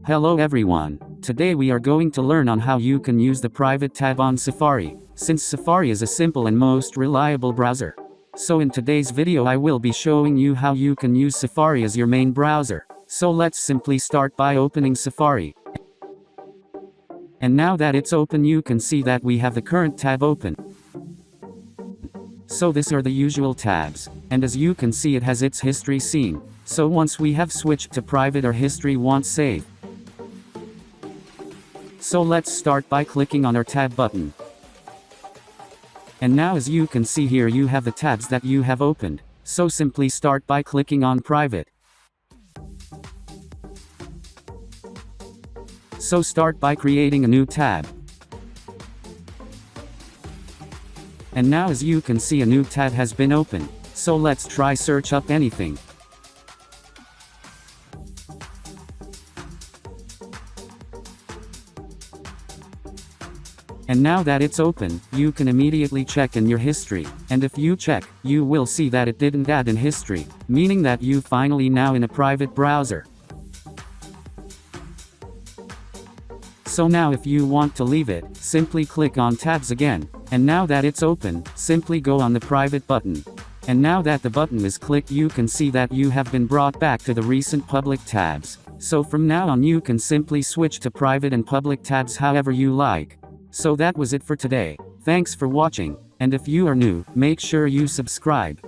Hello everyone. Today we are going to learn on how you can use the private tab on Safari, since Safari is a simple and most reliable browser. So in today's video I will be showing you how you can use Safari as your main browser. So let's simply start by opening Safari. And now that it's open, you can see that we have the current tab open. So these are the usual tabs, and as you can see it has its history scene. So once we have switched to private, our history won't save. So let's start by clicking on our tab button. And now as you can see here you have the tabs that you have opened. So simply start by clicking on private. So start by creating a new tab. And now as you can see a new tab has been opened. So let's try search up anything. And now that it's open, you can immediately check in your history, and if you check, you will see that it didn't add in history, meaning that you finally now in a private browser. So now if you want to leave it, simply click on tabs again, and now that it's open, simply go on the private button. And now that the button is clicked you can see that you have been brought back to the recent public tabs. So from now on you can simply switch to private and public tabs however you like. So that was it for today. Thanks for watching, and if you are new, make sure you subscribe.